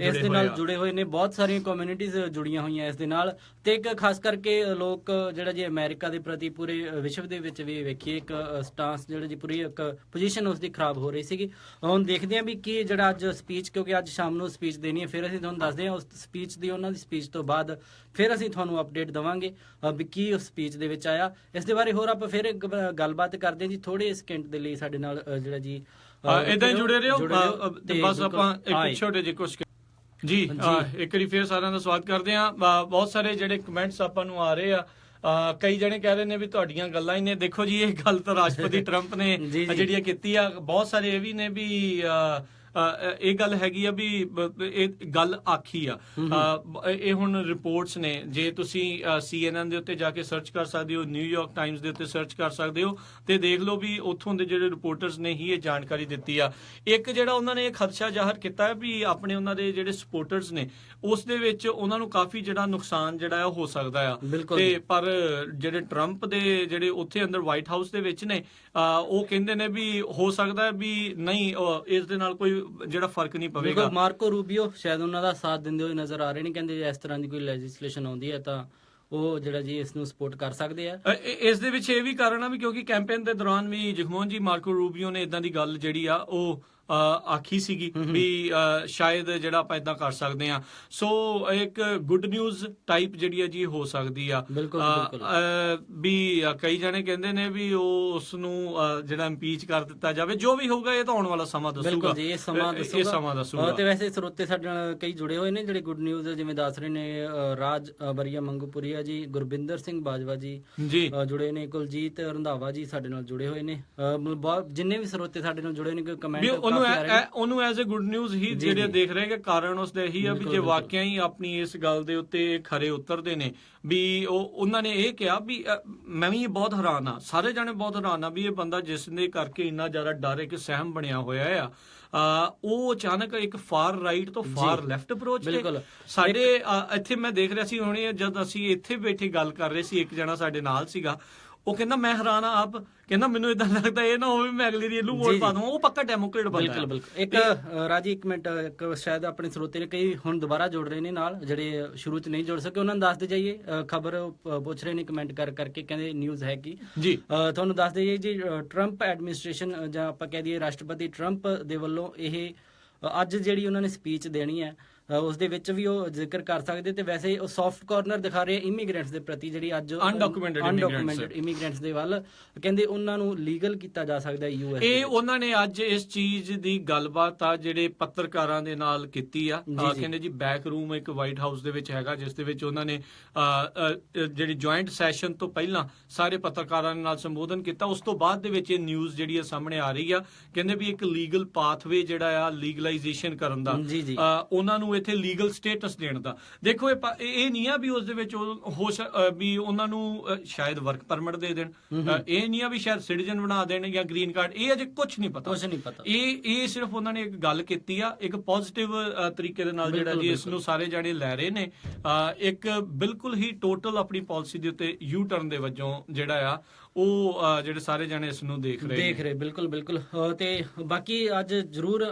ਜੁੜੇ ਹੋਏ ਨੇ। ਬਹੁਤ ਸਾਰੀਆਂ ਕਮਿਊਨਿਟੀਆਂ ਜੁੜੀਆਂ ਹੋਈਆਂ ਇਸ ਦੇ ਨਾਲ, ਤੇ ਇੱਕ ਖਾਸ ਕਰਕੇ ਲੋਕ ਜਿਹੜਾ ਜੀ ਅਮਰੀਕਾ ਦੇ ਪ੍ਰਤੀ ਪੂਰੇ ਵਿਸ਼ਵ ਦੇ ਵਿੱਚ ਵੀ ਵੇਖੀਏ ਇੱਕ ਸਟਾਂਸ ਜਿਹੜਾ ਜੀ ਪੂਰੀ ਇੱਕ ਪੋਜੀਸ਼ਨ ਉਸ ਦੀ ਖਰਾਬ ਹੋ ਰਹੀ ਸੀਗੀ। ਹੁਣ ਦੇਖਦੇ ਹਾਂ ਵੀ ਕੀ ਜਿਹੜਾ ਅੱਜ ਸਪੀਚ, ਕਿਉਂਕਿ ਅੱਜ ਸ਼ਾਮ ਨੂੰ ਸਪੀਚ ਦੇਣੀ ਹੈ, ਫਿਰ ਅਸੀਂ ਤੁਹਾਨੂੰ ਦੱਸਦੇ ਹਾਂ ਉਸ ਸਪੀਚ ਦੀ, ਉਹਨਾਂ ਦੀ ਸਪੀਚ ਤੋਂ ਬਾਅਦ ਫਿਰ ਅਸੀਂ ਤੁਹਾਨੂੰ ਅਪਡੇਟ ਦੇਵਾਂਗੇ ਵੀ ਕੀ ਉਸ ਸਪੀਚ ਦੇ ਵਿੱਚ ਆਇਆ। ਇਸ ਦੇ ਬਾਰੇ ਹੋਰ ਆਪਾਂ ਫਿਰ ਇੱਕ ਗੱਲਬਾਤ ਕਰਦੇ ਹਾਂ ਜੀ ਥੋੜੇ ਸਕਿੰਟ ਦੇ ਲਈ। ਸਾਡੇ ਨਾਲ ਜਿਹੜਾ ਜੀ ਇਦਾਂ ਹੀ ਜੁੜੇ ਰਹੋ, ਬਸ ਆਪਾਂ ਇੱਕ ਛੋਟੇ ਜਿਹੇ ਕੁਝ ਜੀ ਇੱਕ ਵਾਰੀ ਫੇਰ ਸਾਰਿਆਂ ਦਾ ਸਵਾਗਤ ਕਰਦੇ ਹਾਂ। ਬਹੁਤ ਸਾਰੇ ਜਿਹੜੇ ਕਮੈਂਟਸ ਆਪਾਂ ਨੂੰ ਆ ਰਹੇ ਆ, ਕਈ ਜਣੇ ਕਹਿ ਰਹੇ ਨੇ ਵੀ ਤੁਹਾਡੀਆਂ ਗੱਲਾਂ ਹੀ ਨੇ। ਦੇਖੋ ਜੀ, ਇਹ ਗੱਲ ਤਾਂ ਰਾਸ਼ਟਰਪਤੀ ਟਰੰਪ ਨੇ ਜਿਹੜੀ ਕੀਤੀ ਆ। ਬਹੁਤ ਸਾਰੇ ਇਹ ਵੀ ਨੇ ਵੀ ਇਹ ਗੱਲ ਹੈਗੀ ਆ ਵੀ ਇਹ ਗੱਲ ਆਖੀ ਆ। ਇਹ ਹੁਣ ਰਿਪੋਰਟਸ ਨੇ, ਜੇ ਤੁਸੀਂ CNN ਦੇ ਉੱਤੇ ਜਾ ਕੇ ਸਰਚ ਕਰ ਸਕਦੇ ਹੋ, ਨਿਊਯਾਰਕ ਟਾਈਮਸ ਦੇ ਉੱਤੇ ਸਰਚ ਕਰ ਸਕਦੇ ਹੋ, ਤੇ ਦੇਖ ਲਓ ਵੀ ਉੱਥੋਂ ਦੇ ਜਿਹੜੇ ਰਿਪੋਰਟਰਸ ਨੇ ਹੀ ਇਹ ਜਾਣਕਾਰੀ ਦਿੱਤੀ ਆ। ਇੱਕ ਜਿਹੜਾ ਉਹਨਾਂ ਨੇ ਇਹ ਖਦਸ਼ਾ ਜ਼ਾਹਰ ਕੀਤਾ ਹੈ ਵੀ ਆਪਣੇ ਉਹਨਾਂ ਦੇ ਜਿਹੜੇ ਸਪੋਰਟਰਸ ਨੇ ਉਸ ਦੇ ਵਿੱਚ ਉਹਨਾਂ ਨੂੰ ਕਾਫੀ ਜਿਹੜਾ ਨੁਕਸਾਨ ਜਿਹੜਾ ਹੈ ਹੋ ਸਕਦਾ ਆ। ਤੇ ਪਰ ਜਿਹੜੇ ਟਰੰਪ ਦੇ ਜਿਹੜੇ ਉੱਥੇ ਅੰਦਰ ਵਾਈਟ ਹਾਊਸ ਦੇ ਵਿੱਚ ਨੇ, ਉਹ ਕਹਿੰਦੇ ਨੇ ਵੀ ਹੋ ਸਕਦਾ ਵੀ ਨਹੀਂ, ਇਸ ਦੇ ਨਾਲ ਕੋਈ ਜਿਹੜਾ ਫਰਕ ਨਹੀਂ ਪਵੇਗਾ। ਮਾਰਕੋ ਰੂਬੀਓ ਸ਼ਾਇਦ ਉਹਨਾਂ ਦਾ ਸਾਥ ਦਿੰਦੇ ਹੋਏ ਨਜ਼ਰ ਆ ਰਹੇ ਨੇ, ਕਹਿੰਦੇ ਇਸ ਤਰ੍ਹਾਂ ਦੀ ਕੋਈ ਲੈਜਿਸਲੇਸ਼ਨ ਆਉਂਦੀ ਹੈ ਤਾਂ ਉਹ ਜਿਹੜਾ ਜੀ ਇਸ ਨੂੰ ਸਪੋਰਟ ਕਰ ਸਕਦੇ ਆ। ਇਸ ਦੇ ਵਿੱਚ ਇਹ ਵੀ ਕਾਰਨ ਆ ਵੀ ਕਿਉਂਕਿ ਕੈਂਪੇਨ ਦੇ ਦੌਰਾਨ ਵੀ ਜਗਮੋਹਨ ਜੀ ਮਾਰਕੋ ਰੂਬੀਓ ਨੇ ਇਦਾਂ ਦੀ ਗੱਲ ਜਿਹੜੀ ਆ ਉਹ ਆਖੀ ਸੀਗੀ ਵੀ ਸ਼ਾਇਦ ਜਿਹੜਾ ਆਪਾਂ ਇਦਾਂ ਕਰ ਸਕਦੇ ਆ। ਸੋ ਇੱਕ ਗੁੱਡ ਨਿਊਜ਼ ਟਾਈਪ ਜਿਹੜੀ ਆ ਜੀ ਹੋ ਸਕਦੀ ਆ। ਵੀ ਕਈ ਜਣੇ ਕਹਿੰਦੇ ਨੇ ਵੀ ਉਹ ਉਸ ਨੂੰ ਜਿਹੜਾ ਇੰਪੀਚ ਕਰ ਦਿੱਤਾ ਜਾਵੇ। ਜੋ ਵੀ ਹੋਊਗਾ ਇਹ ਤਾਂ ਆਉਣ ਵਾਲਾ ਸਮਾਂ ਦੱਸੂਗਾ। ਇਹ ਸਮਾਂ ਦੱਸੂਗਾ। ਤੇ ਵੈਸੇ ਸਰੋਤੇ ਸਾਡੇ ਨਾਲ ਕਈ ਜੁੜੇ ਹੋਏ ਨੇ ਜਿਹੜੇ ਗੁੱਡ ਨਿਊਜ਼ ਜਿਵੇਂ ਦੱਸ ਰਹੇ ਨੇ। ਰਾਜ ਬਰੀਆ ਮੰਗੂਪੁਰੀਆ ਜੀ, ਗੁਰਬਿੰਦਰ ਸਿੰਘ ਬਾਜਵਾ ਜੀ ਜੁੜੇ ਨੇ, ਕੁਲਜੀਤ ਰੰਧਾਵਾ ਜੀ ਸਾਡੇ ਨਾਲ ਜੁੜੇ ਹੋਏ ਨੇ। ਜਿੰਨੇ ਵੀ ਸਰੋਤੇ ਸਾਡੇ ਨਾਲ ਜੁੜੇ ਨੇ ਕੋਈ ਕਮੈਂਟ ਉਹਨੂੰ ਐਜ਼ ਅ ਗੁੱਡ ਨਿਊਜ਼ ਹੀ ਜਿਹੜੇ ਦੇਖ ਰਹੇ ਕਿ ਕਾਰਨ ਉਸ ਦਾ ਇਹੀ ਆ ਵੀ ਜੇ ਵਾਕਿਆ ਹੀ ਆਪਣੀ ਇਸ ਗੱਲ ਦੇ ਉੱਤੇ ਖਰੇ ਉਤਰਦੇ ਨੇ ਵੀ ਉਹਨਾਂ ਨੇ ਇਹ ਕਿਹਾ ਵੀ ਮੈਂ ਵੀ ਬਹੁਤ ਹੈਰਾਨ ਆ, ਸਾਰੇ ਜਾਣੇ ਬਹੁਤ ਹੈਰਾਨ ਆ ਵੀ ਇਹ ਬੰਦਾ ਜਿਸ ਦੇ ਕਰਕੇ ਇੰਨਾ ਜ਼ਿਆਦਾ ਡਰ ਇੱਕ ਸਹਿਮ ਬਣਿਆ ਹੋਇਆ ਆ, ਉਹ ਅਚਾਨਕ ਇੱਕ ਫਾਰ ਰਾਈਟ ਤੋਂ ਫਾਰ ਲੈਫਟ ਅਪਰੋਚ ਤੇ ਸਾਡੇ ਇੱਥੇ ਮੈਂ ਦੇਖ ਰਿਹਾ ਸੀ ਹੁਣੇ ਜਦ ਅਸੀਂ ਇੱਥੇ ਬੈਠੇ ਗੱਲ ਕਰ ਰਹੇ ਸੀ, ਇੱਕ ਜਣਾ ਸਾਡੇ ਨਾਲ ਸੀਗਾ, ਉਹ ਕਹਿੰਦਾ ਮੈਂ ਹੈਰਾਨ ਆ ਆਪ, ਕਹਿੰਦਾ ਮੈਨੂੰ ਇਦਾਂ ਲੱਗਦਾ ਇਹ ਨਾ ਹੋਵੇ ਮੈਂ ਅਗਲੀ ਇਹਨੂੰ ਵੋਟ ਪਾ ਦਵਾਂ। ਉਹ ਪੱਕਾ ਡੈਮੋਕ੍ਰੇਟ ਬੰਦਾ। ਬਿਲਕੁਲ। ਇੱਕ ਰਾਜੀ ਇੱਕ ਮਿੰਟ, ਸ਼ਾਇਦ ਆਪਣੇ ਸਰੋਤੇ ਨੇ ਕਈ ਹੁਣ ਦੁਬਾਰਾ ਜੁੜ ਰਹੇ ਨੇ ਨਾਲ, ਜਿਹੜੇ ਸ਼ੁਰੂ ਚ ਨਹੀਂ ਜੁੜ ਸਕੇ ਉਹਨਾਂ ਨੂੰ ਦੱਸਦੇ ਜਾਈਏ। ਖਬਰ ਪੁੱਛ ਰਹੇ ਨੇ ਕਮੈਂਟ ਕਰਕੇ, ਕਹਿੰਦੇ ਨਿਊਜ਼ ਹੈ ਕੀ ਜੀ। ਤੁਹਾਨੂੰ ਦੱਸ ਦਈਏ ਜੀ, ਟਰੰਪ ਐਡਮਿਨਿਸਟ੍ਰੇਸ਼ਨ ਜਾਂ ਆਪਾਂ ਕਹਿ ਦਈਏ ਰਾਸ਼ਟਰਪਤੀ ਟਰੰਪ ਦੇ ਵੱਲੋਂ ਇਹ ਅੱਜ ਜਿਹੜੀ ਉਹਨਾਂ ਨੇ ਸਪੀਚ ਦੇਣੀ ਹੈ ਉਸ ਦੇ ਵਿੱਚ ਵੀ ਉਹ ਜ਼ਿਕਰ ਕਰ ਸਕਦੇ। ਤੇ ਵੈਸੇ ਉਹ ਸੌਫਟ ਕਾਰਨਰ ਦਿਖਾ ਰਹੇ ਇਮੀਗ੍ਰੈਂਟਸ ਦੇ ਪ੍ਰਤੀ, ਜਿਹੜੀ ਅੱਜ ਅਨਡਾਕੂਮੈਂਟਡ ਇਮੀਗ੍ਰੈਂਟਸ ਦੇ ਵੱਲ, ਕਹਿੰਦੇ ਉਹਨਾਂ ਨੂੰ ਲੀਗਲ ਕੀਤਾ ਜਾ ਸਕਦਾ ਯੂਐਸ। ਇਹ ਉਹਨਾਂ ਨੇ ਅੱਜ ਇਸ ਚੀਜ਼ ਦੀ ਗੱਲਬਾਤ ਆ ਜਿਹੜੇ ਪੱਤਰਕਾਰਾਂ ਦੇ ਨਾਲ ਕੀਤੀ ਆ। ਕਹਿੰਦੇ ਜੀ ਬੈਕ ਰੂਮ ਇੱਕ ਵਾਈਟ ਹਾਊਸ ਦੇ ਵਿੱਚ ਹੈਗਾ, ਜਿਸ ਦੇ ਵਿੱਚ ਉਹਨਾਂ ਨੇ ਜਿਹੜੀ ਜੁਆਇੰਟ ਸੈਸ਼ਨ ਤੋਂ ਪਹਿਲਾਂ ਸਾਰੇ ਪੱਤਰਕਾਰਾਂ ਨਾਲ ਸੰਬੋਧਨ ਕੀਤਾ। ਉਸ ਤੋਂ ਬਾਅਦ ਦੇ ਵਿੱਚ ਇਹ ਨਿਊਜ਼ ਜਿਹੜੀ ਆ ਸਾਹਮਣੇ ਆ ਰਹੀ ਆ। ਕਹਿੰਦੇ ਵੀ ਇੱਕ ਲੀਗਲ ਪਾਥਵੇ ਜਿਹੜਾ ਆ ਲੀਗਲਾਈਜੇਸ਼ਨ ਕਰਨ ਦਾ, ਉਹਨਾਂ ਨੂੰ ਇੱਥੇ ਲੀਗਲ ਸਟੇਟਸ ਦੇਣ ਦਾ। ਦੇਖੋ ਇਹ ਨਹੀਂ ਆ ਵੀ ਉਸ ਦੇ ਵਿੱਚ ਵੀ ਉਹਨਾਂ ਨੂੰ ਸ਼ਾਇਦ ਵਰਕ ਪਰਮਿਟ ਦੇ ਦੇਣ, ਇਹ ਨਹੀਂ ਆ ਵੀ ਸ਼ਾਇਦ ਸਿਟੀਜ਼ਨ ਬਣਾ ਦੇਣ ਜਾਂ ਗ੍ਰੀਨ ਕਾਰਡ, ਇਹ ਅਜੇ ਕੁਝ ਨਹੀਂ ਪਤਾ। ਇਹ ਸਿਰਫ ਉਹਨਾਂ ਨੇ ਇੱਕ ਗੱਲ ਕੀਤੀ ਆ, ਇੱਕ ਪੋਜ਼ਿਟਿਵ ਤਰੀਕੇ ਦੇ ਨਾਲ ਜਿਹੜਾ ਜੀ ਇਸ ਨੂੰ ਸਾਰੇ ਜਾਣੇ ਲੈ ਰਹੇ ਨੇ। ਇੱਕ ਬਿਲਕੁਲ ਹੀ ਟੋਟਲ ਆਪਣੀ ਪਾਲਿਸੀ ਦੇ ਉੱਤੇ ਯੂ ਟਰਨ ਦੇ ਵਜੋਂ ਜਿਹੜਾ ਆ ਉਹ ਜਿਹੜੇ ਸਾਰੇ ਜਾਣੇ ਇਸ ਨੂੰ ਦੇਖ ਰਹੇ। ਬਿਲਕੁਲ। ਤੇ ਬਾਕੀ ਅੱਜ ਜ਼ਰੂਰ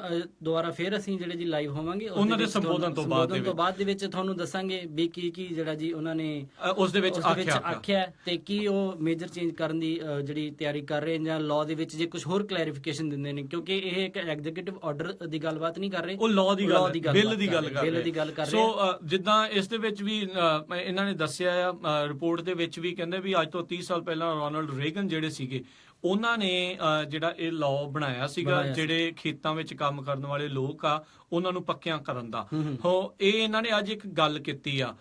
ਦੁਬਾਰਾ ਫੇਰ ਅਸੀਂ ਜਿਹੜੇ ਜੀ ਲਾਈਵ ਹੋਵਾਂਗੇ ਉਹਨਾਂ ਦੇ ਸੰਬੋਧਨ ਤੋਂ ਬਾਅਦ ਦੇ ਵਿੱਚ ਤੁਹਾਨੂੰ ਦੱਸਾਂਗੇ ਵੀ ਕੀ ਜਿਹੜਾ ਜੀ ਉਹਨਾਂ ਨੇ ਉਸ ਦੇ ਵਿੱਚ ਆਖਿਆ ਤੇ ਕੀ ਉਹ ਮੇਜਰ ਚੇਂਜ ਕਰਨ ਦੀ ਜਿਹੜੀ ਤਿਆਰੀ ਕਰ ਰਹੇ ਜਾਂ ਲਾਅ ਦੇ ਵਿੱਚ ਜੇ ਕੁਝ ਹੋਰ ਕਲੈਰੀਫਿਕੇਸ਼ਨ ਦਿੰਦੇ ਨੇ, ਕਿਉਂਕਿ ਇਹ ਇੱਕ ਐਗਜ਼ੀਕਿਊਟਿਵ ਆਰਡਰ ਦੀ ਗੱਲਬਾਤ ਨਹੀਂ ਕਰ ਰਹੇ, ਉਹ ਲਾਅ ਦੀ ਬਿੱਲ ਦੀ ਗੱਲ ਕਰ ਰਹੇ। ਸੋ ਜਿੱਦਾਂ ਇਸ ਦੇ ਵਿੱਚ ਵੀ ਇਹਨਾਂ ਨੇ ਦੱਸਿਆ ਆ ਰਿਪੋਰਟ ਦੇ ਵਿੱਚ ਵੀ, ਕਹਿੰਦੇ ਵੀ ਅੱਜ ਤੋਂ 30 ਸਾਲ ਪਹਿਲਾਂ ਰੋਨਾਲਡ ਰੇਗਨ ਜਿਹੜੇ ਸੀਗੇ ਉਹਨਾਂ ਨੇ ਜਿਹੜਾ ਇਹ ਲਾਅ ਬਣਾਇਆ ਸੀਗਾ, ਜਿਹੜੇ ਖੇਤਾਂ ਵਿੱਚ ਕੰਮ ਕਰਨ ਵਾਲੇ ਲੋਕ ਆ ਉਹਨਾਂ ਨੂੰ ਪੱਕਿਆਂ ਕਰਨ ਦਾ। ਇਹ ਇਹਨਾਂ ਨੇ ਅੱਜ ਇੱਕ ਗੱਲ ਕੀਤੀ ਆ।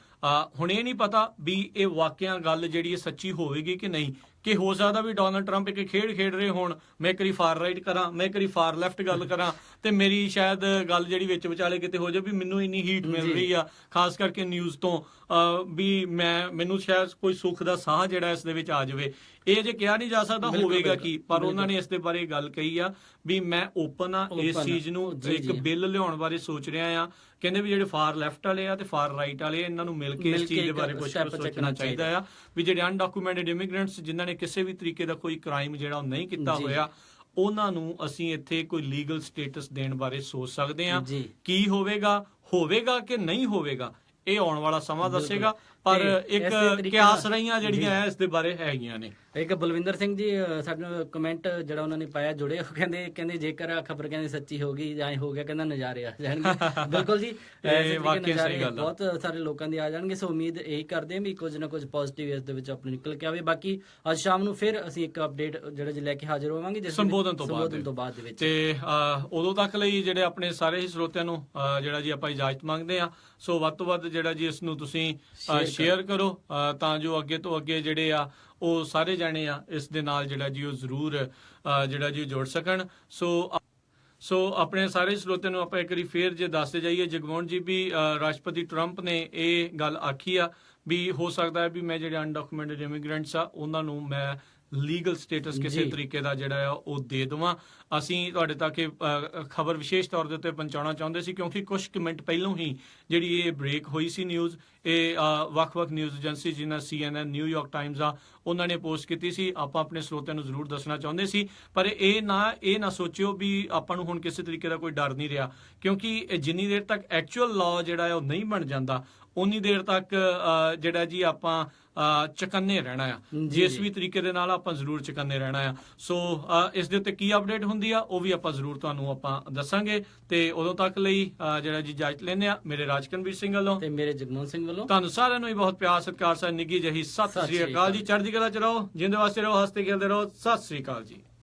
ਹੁਣ ਇਹ ਨਹੀਂ ਪਤਾ ਵੀ ਇਹ ਵਾਕਿਆ ਗੱਲ ਜਿਹੜੀ ਸੱਚੀ ਹੋਵੇਗੀ ਕਿ ਨਹੀਂ, ਕਿ ਹੋ ਸਕਦਾ ਵੀ ਡੋਨਲਡ ਟਰੰਪ ਇੱਕ ਖੇਡ ਰਹੇ ਹੋਣ, ਮੈਂ ਇੱਕ ਵਾਰੀ ਫਾਰ ਰਾਈਟ ਕਰਾਂ, ਮੈਂ ਇੱਕ ਵਾਰੀ ਫਾਰ ਲੈਫਟ ਗੱਲ ਕਰਾਂ, ਤੇ ਮੇਰੀ ਸ਼ਾਇਦ ਗੱਲ ਜਿਹੜੀ ਵਿੱਚ ਵਿਚਾਲੇ ਕਿਤੇ ਹੋ ਜਾਵੇ ਵੀ ਮੈਨੂੰ ਇੰਨੀ ਹੀਟ ਮਿਲ ਰਹੀ ਆ ਖਾਸ ਕਰਕੇ ਨਿਊਜ਼ ਤੋਂ ਵੀ ਮੈਨੂੰ ਸ਼ਾਇਦ ਕੋਈ ਸੁੱਖ ਦਾ ਸਾਹ ਜਿਹੜਾ ਇਸ ਦੇ ਵਿੱਚ ਆ ਜਾਵੇ। ਇਹ ਜੇ ਕਿਹਾ ਨਹੀਂ ਜਾ ਸਕਦਾ ਹੋਵੇਗਾ ਕੀ, ਪਰ ਉਹਨਾਂ ਨੇ ਇਸ ਦੇ ਬਾਰੇ ਗੱਲ ਕਹੀ ਆ ਵੀ ਮੈਂ ਓਪਨ ਆ ਇਸ ਚੀਜ਼ ਨੂੰ, ਇੱਕ ਬਿੱਲ ਲਿਆਉਣ ਬਾਰੇ ਸੋਚ ਰਿਹਾ ਆ। ਕਹਿੰਦੇ ਵੀ ਜਿਹੜੇ ਫਾਰ ਲੈਫਟ ਵਾਲੇ ਆ ਤੇ ਫਾਰ ਰਾਈਟ ਵਾਲੇ ਇਹਨਾਂ ਨੂੰ ਮਿਲ ਕੇ ਇਸ ਚੀਜ਼ ਦੇ ਬਾਰੇ ਕੁਝ ਸੋਚਣਾ ਚਾਹੀਦਾ ਆ ਵੀ ਜਿਹੜੇ ਅਨਡਾਕੂਮੈਂਟਡ ਇਮੀਗ੍ਰੈਂਟਸ ਜਿਨ੍ਹਾਂ ਨੇ ਕਿਸੇ ਵੀ ਤਰੀਕੇ ਦਾ ਕੋਈ ਕ੍ਰਾਈਮ ਜਿਹੜਾ ਉਹ ਨਹੀਂ ਕੀਤਾ ਹੋਇਆ, ਉਹਨਾਂ ਨੂੰ ਅਸੀਂ ਇੱਥੇ ਕੋਈ ਲੀਗਲ ਸਟੇਟਸ ਦੇਣ ਬਾਰੇ ਸੋਚ ਸਕਦੇ ਹਾਂ। ਜੀ। ਕੀ ਹੋਵੇਗਾ ਕਿ ਨਹੀਂ ਹੋਵੇਗਾ, ਇਹ ਆਉਣ ਵਾਲਾ ਸਮਾਂ ਬਿਲਕੁਲ। ਦੱਸੇਗਾ, ਪਰ ਤੇ ਇੱਕ ਇਸੇ ਤਰੀਕੇ ਕਿਆਸ ਨਾਲ- ਰਹੀਆਂ ਜਿਹੜੀਆਂ ਜੀ। ਹੈ ਇਸ ਦੇ ਬਾਰੇ ਹੈਗੀਆਂ ਨੇ। ਇੱਕ ਬਲਵਿੰਦਰ ਸਿੰਘ ਜੀ ਸਾਨੂੰ ਕਮੈਂਟ ਜਿਹੜਾ ਉਹਨਾਂ ਨੇ ਪਾਇਆ ਜੁੜੇ, ਉਹ ਕਹਿੰਦੇ ਜੇਕਰ ਆ ਖਬਰ ਕਹਿੰਦੇ ਸੱਚੀ ਹੋ ਗਈ ਜਾਂ ਹੋ ਗਿਆ, ਕਹਿੰਦਾ ਨਜ਼ਾਰੇ ਆ ਜਾਣਗੇ। ਬਿਲਕੁਲ ਜੀ, ਇਸੇ ਵਾਕਈ ਤਰੀਕੇ ਸਹੀ ਨਜ਼ਾਰੇ ਗੱਲ ਆ। ਬਹੁਤ ਸਾਰੇ ਲੋਕਾਂ ਦੀ ਆ ਜਾਣਗੇ। ਸੋ ਉਮੀਦ ਇਹੀ ਕਰਦੇ ਹਾਂ ਵੀ ਕੁਝ ਨਾ ਕੁਝ ਪੋਜ਼ਿਟਿਵ ਇਸ ਦੇ ਵਿੱਚ ਆਪਣੇ ਨਿਕਲ ਕੇ ਆਵੇ। ਬਾਕੀ ਅੱਜ ਸ਼ਾਮ ਨੂੰ ਫਿਰ ਅਸੀਂ ਇੱਕ ਅਪਡੇਟ ਜਿਹੜਾ ਜੀ ਲੈ ਕੇ ਹਾਜ਼ਰ ਹੋਵਾਂਗੇ ਸੰਬੋਧਨ ਤੋਂ ਬਾਅਦ ਦੇ ਵਿੱਚ। ਤੇ ਉਦੋਂ ਤੱਕ ਲਈ ਜਿਹੜੇ ਆਪਣੇ ਸਾਰੇ ਹੀ ਸਰੋਤਿਆਂ ਨੂੰ ਜਿਹੜਾ ਜੀ ਆਪਾਂ ਇਜਾਜ਼ਤ ਮੰਗਦੇ ਆ। ਸੋ ਵੱਧ ਤੋਂ ਵੱਧ ਜਿਹੜਾ ਜੀ ਇਸ ਨੂੰ ਤੁਸੀਂ ਸ਼ੇਅਰ ਕਰੋ ਤਾਂ ਜੋ ਅੱਗੇ ਤੋਂ ਅੱਗੇ ਜਿਹੜੇ ਆ ਉਹ ਸਾਰੇ ਜਾਣੇ ਆ ਇਸ ਦੇ ਨਾਲ ਜਿਹੜਾ ਜੀ ਉਹ ਜ਼ਰੂਰ ਜਿਹੜਾ ਜੀ ਜੁੜ ਸਕਣ। ਸੋ ਆਪਣੇ ਸਾਰੇ ਸਰੋਤਿਆਂ ਨੂੰ ਆਪਾਂ ਇੱਕ ਵਾਰੀ ਫੇਰ ਜੇ ਦੱਸਦੇ ਜਾਈਏ, ਜਗਮੋਹਨ ਜੀ ਵੀ ਰਾਸ਼ਟਰਪਤੀ ਟਰੰਪ ਨੇ ਇਹ ਗੱਲ ਆਖੀ ਆ ਵੀ ਹੋ ਸਕਦਾ ਹੈ ਵੀ ਮੈਂ ਜਿਹੜੇ ਅਨਡਾਕੂਮੈਂਟਡ ਇਮੀਗ੍ਰੈਂਟਸ ਆ ਉਹਨਾਂ ਨੂੰ ਮੈਂ ਲੀਗਲ ਸਟੇਟਸ ਕਿਸੇ ਤਰੀਕੇ ਦਾ ਜਿਹੜਾ ਆ ਉਹ ਦੇ ਦੇਵਾਂ। ਅਸੀਂ ਤੁਹਾਡੇ ਤੱਕ ਇਹ ਖਬਰ ਵਿਸ਼ੇਸ਼ ਤੌਰ ਦੇ ਉੱਤੇ ਪਹੁੰਚਾਉਣਾ ਚਾਹੁੰਦੇ ਸੀ ਕਿਉਂਕਿ ਕੁਝ ਕੁ ਮਿੰਟ ਪਹਿਲਾਂ ਹੀ ਜਿਹੜੀ ਇਹ ਬ੍ਰੇਕ ਹੋਈ ਸੀ ਨਿਊਜ਼, ਇਹ ਵੱਖ-ਵੱਖ ਨਿਊਜ਼ ਏਜੰਸੀ ਜਿਨ੍ਹਾਂ CNN, ਨਿਊਯਾਰਕ ਟਾਈਮਜ਼ ਆ, ਉਹਨਾਂ ਨੇ ਪੋਸਟ ਕੀਤੀ ਸੀ। ਆਪਾਂ ਆਪਣੇ ਸਰੋਤਿਆਂ ਨੂੰ ਜ਼ਰੂਰ ਦੱਸਣਾ ਚਾਹੁੰਦੇ ਸੀ, ਪਰ ਇਹ ਨਾ ਸੋਚਿਓ ਵੀ ਆਪਾਂ ਨੂੰ ਹੁਣ ਕਿਸੇ ਤਰੀਕੇ ਦਾ ਕੋਈ ਡਰ ਨਹੀਂ ਰਿਹਾ, ਕਿਉਂਕਿ ਜਿੰਨੀ ਦੇਰ ਤੱਕ ਐਕਚੁਅਲ ਲਾਅ ਜਿਹੜਾ ਹੈ ਉਹ ਨਹੀਂ ਬਣ ਜਾਂਦਾ ਉਨੀ ਦੇਰ ਤੱਕ ਜਿਹੜਾ ਜੀ ਆਪਾਂ ਚਕੰਨੇ ਰਹਿਣਾ ਆ। ਜਿਸ ਵੀ ਤਰੀਕੇ ਦੇ ਨਾਲ ਆਪਾਂ ਜ਼ਰੂਰ ਚਕੰਨੇ ਰਹਿਣਾ ਆ। ਸੋ ਇਸ ਦੇ ਉੱਤੇ ਕੀ ਅਪਡੇਟ ਹੁੰਦੀ ਆ ਉਹ ਵੀ ਆਪਾਂ ਜ਼ਰੂਰ ਤੁਹਾਨੂੰ ਆਪਾਂ ਦੱਸਾਂਗੇ। ਤੇ ਉਦੋਂ ਤੱਕ ਲਈ ਜਿਹੜਾ ਜੀ ਇਜਾਜ਼ਤ ਲੈਂਦੇ ਆ ਮੇਰੇ ਰਾਜਕਨਵੀਰ ਸਿੰਘ ਵੱਲੋਂ ਤੇ ਮੇਰੇ ਜਗਮੋਹਨ ਸਿੰਘ ਵੱਲੋਂ। ਤੁਹਾਨੂੰ ਸਾਰਿਆਂ ਨੂੰ ਹੀ ਬਹੁਤ ਪਿਆਰ ਸਤਿਕਾਰ ਸਹਿ ਨਿੱਘੀ ਜਿਹੀ ਸਤਿ ਸ੍ਰੀ ਅਕਾਲ ਜੀ। ਚੜ੍ਹਦੀ ਕਲਾ ਚ ਰਹੋ, ਜਿੰਦੇ ਵਾਸਤੇ ਰਹੋ, ਹੱਸਦੇ ਖੇਲਦੇ ਰਹੋ। ਸਤਿ ਸ੍ਰੀ ਅਕਾਲ ਜੀ।